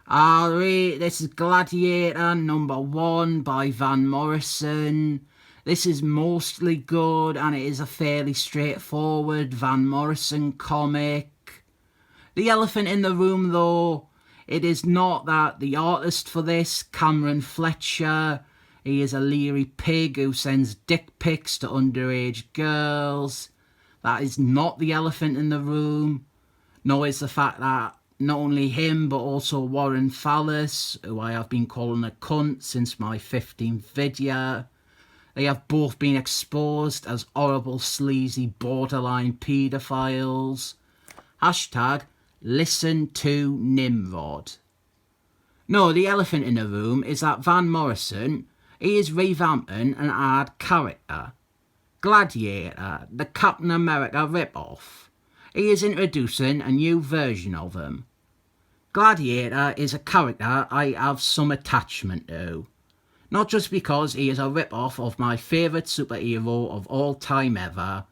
Alright, this is Gladiator #1 by Van Morrison. This is mostly good and it is a fairly straightforward Van Morrison comic. The elephant in the room though, it is not that the artist for this, Cameron Fletcher, he is a leery pig who sends dick pics to underage girls. That is not the elephant in the room. Nor is the fact that not only him but also Warren Fallis, who I have been calling a cunt since my 15th video, they have both been exposed as horrible, sleazy, borderline paedophiles. Hashtag listen to Nimrod. No, the elephant in the room is that Van Morrison, he is revamping an ad character. Gladiator, the Captain America rip-off. He is introducing a new version of him. Gladiator is a character I have some attachment to. Not just because he is a rip-off of my favourite superhero of all time ever,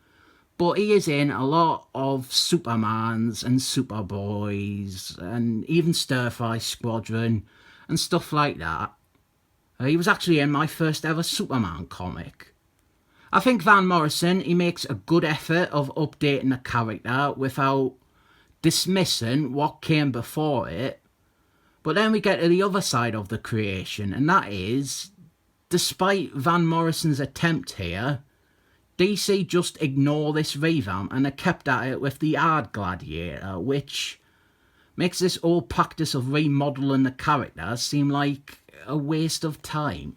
but he is in a lot of Supermans and Superboys and even Stir-Fry Squadron and stuff like that. He was actually in my first ever Superman comic. I think Van Morrison, he makes a good effort of updating the character without dismissing what came before it. But then we get to the other side of the creation, and that is, despite Van Morrison's attempt here, DC just ignore this revamp and are kept at it with the ad Gladiator, which makes this whole practice of remodelling the character seem like a waste of time.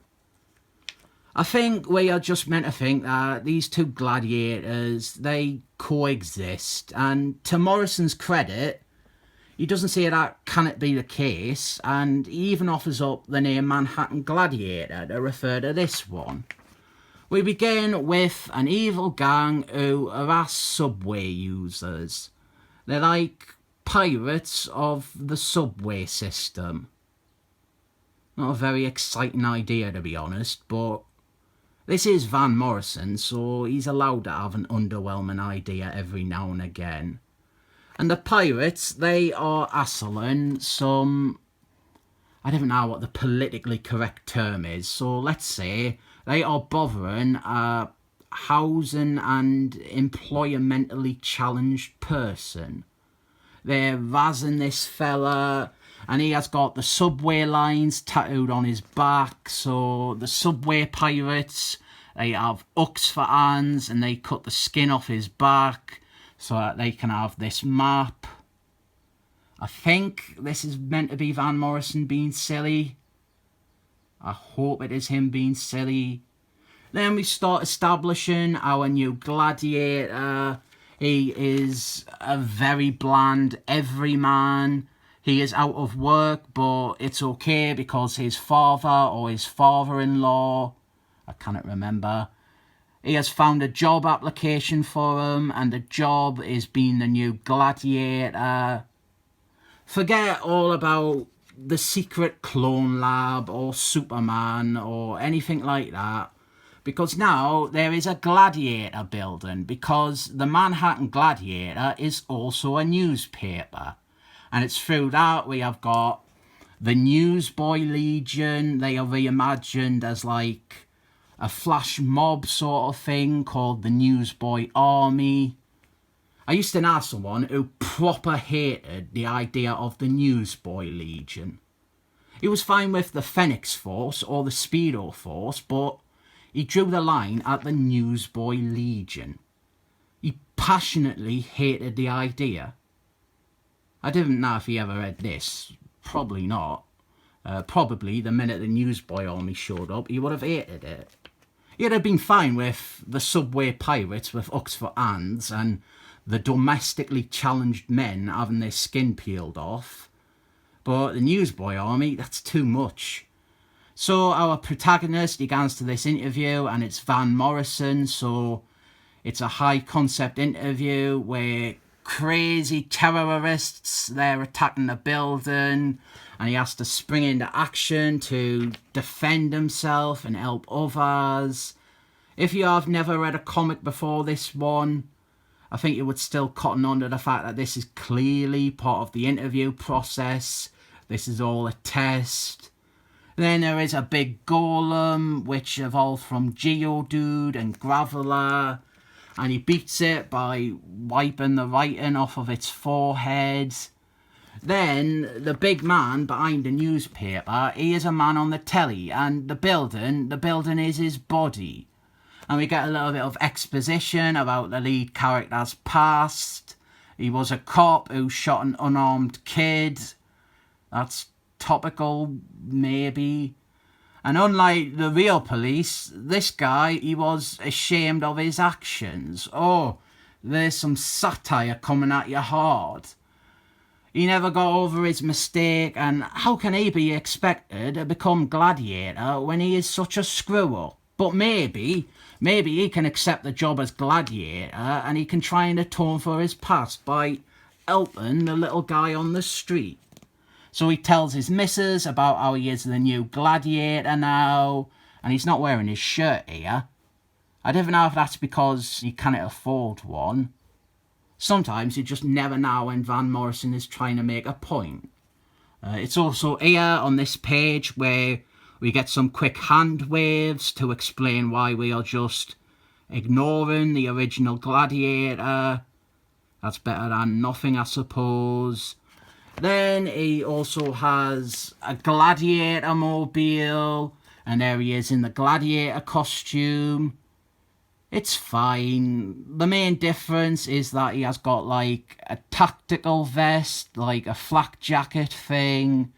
I think we are just meant to think that these two gladiators, they coexist, and to Morrison's credit, he doesn't say that cannot be the case, and he even offers up the name Manhattan Gladiator to refer to this one. We begin with an evil gang who harass subway users. They're like pirates of the subway system. Not a very exciting idea, to be honest, but this is Van Morrison, so he's allowed to have an underwhelming idea every now and again. And the pirates, they are hassling some, I don't know what the politically correct term is, so let's say they are bothering a housing and employmentally challenged person. They're razzing this fella, and he has got the subway lines tattooed on his back, so the subway pirates, they have hooks for hands and they cut the skin off his back so that they can have this map. I think this is meant to be Van Morrison being silly. I hope it is him being silly. Then we start establishing our new gladiator. He is a very bland everyman. He is out of work, but it's okay because his father or his father-in-law, I cannot remember, he has found a job application for him, and the job is being the new gladiator. Forget all about the secret clone lab or Superman or anything like that, because now there is a gladiator building, because the Manhattan Gladiator is also a newspaper. And it's through that we have got the Newsboy Legion. They are reimagined as like a flash mob sort of thing called the Newsboy Army. I used to know someone who proper hated the idea of the Newsboy Legion. He was fine with the Phoenix Force or the Speedo Force, but he drew the line at the Newsboy Legion. He passionately hated the idea. I didn't know if he ever read this. Probably not. Probably the minute the Newsboy Army showed up, he would have hated it. He'd have been fine with the subway pirates with hooks for hands and the domestically challenged men having their skin peeled off. But the Newsboy Army, that's too much. So our protagonist, he goes to this interview, and it's Van Morrison, so it's a high concept interview where crazy terrorists, they're attacking the building, and he has to spring into action to defend himself and help others. If you have never read a comic before this one, I think you would still cotton on to the fact that this is clearly part of the interview process. this is all a test. Then there is a big golem, which evolved from Geodude and Graveler, and he beats it by wiping the writing off of its forehead. Then the big man behind the newspaper, he is a man on the telly, and the building is his body. And we get a little bit of exposition about the lead character's past. He was a cop who shot an unarmed kid. That's Topical, maybe. And unlike the real police, this guy, he was ashamed of his actions. Oh, there's some satire coming at you hard. He never got over his mistake, and how can he be expected to become Gladiator when he is such a screw-up? But maybe he can accept the job as Gladiator, and he can try and atone for his past by helping the little guy on the street. So he tells his missus about how he is the new Gladiator now, and he's not wearing his shirt here. I don't know if that's because he can't afford one. Sometimes you just never know when Van Morrison is trying to make a point. It's also here on this page where we get some quick hand waves to explain why we are just ignoring the original Gladiator. That's better than nothing, I suppose. Then he also has a Gladiator mobile, and there he is in the Gladiator costume. It's fine. The main difference is that he has got like a tactical vest, like a flak jacket thing.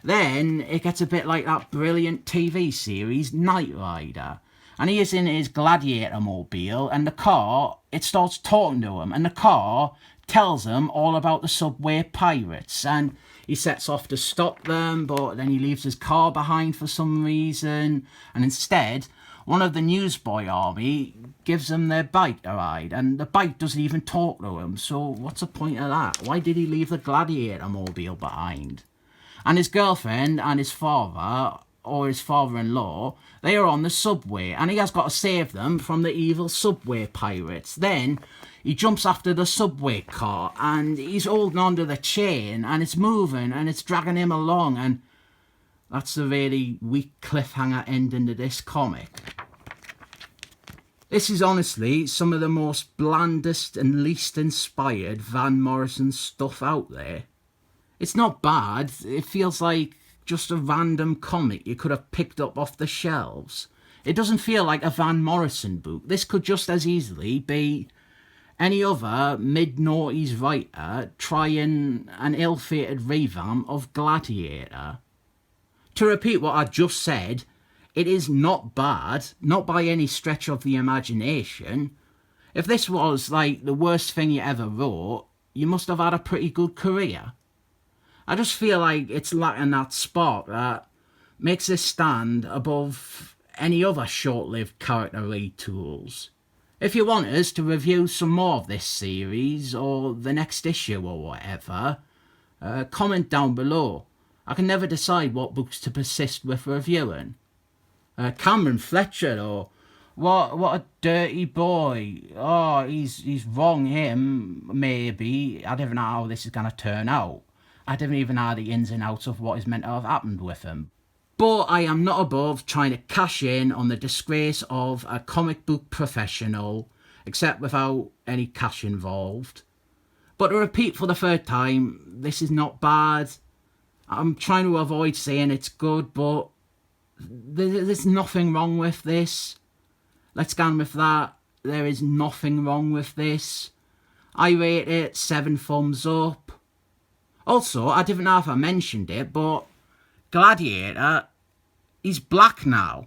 Then it gets a bit like that brilliant TV series Knight Rider. And he is in his Gladiator mobile, and the car, it starts talking to him, and the car tells him all about the subway pirates, and he sets off to stop them, but then he leaves his car behind for some reason, and instead one of the newsboy army gives him their bike to ride, and the bike doesn't even talk to him. So what's the point of that? Why did he leave the Gladiator mobile behind? And his girlfriend and his father, or his father-in-law, they are on the subway, and he has got to save them from the evil subway pirates. Then he jumps after the subway car, and he's holding onto the chain, and it's moving, and it's dragging him along, and that's a really weak cliffhanger ending to this comic. This is honestly some of the most blandest and least inspired Van Morrison stuff out there. It's not bad. It feels like just a random comic you could have picked up off the shelves. It doesn't feel like a Van Morrison book. This could just as easily be any other mid-noughties writer trying an ill-fated revamp of Gladiator. To repeat what I just said, it is not bad, not by any stretch of the imagination. If this was like the worst thing you ever wrote, you must have had a pretty good career. I just feel like it's lacking that spark that makes this stand above any other short-lived character retools. If you want us to review some more of this series or the next issue or whatever, comment down below. I can never decide what books to persist with reviewing. Cameron Fletcher, or what a dirty boy. Oh, he's wrong, him, maybe. I don't even know how this is going to turn out. I don't even know the ins and outs of what is meant to have happened with him. But I am not above trying to cash in on the disgrace of a comic book professional, except without any cash involved. But to repeat for the third time, this is not bad. I'm trying to avoid saying it's good, but there's nothing wrong with this. Let's go on with that. There is nothing wrong with this. I rate it 7 thumbs up. Also, I didn't know if I mentioned it, but Gladiator, he's black now.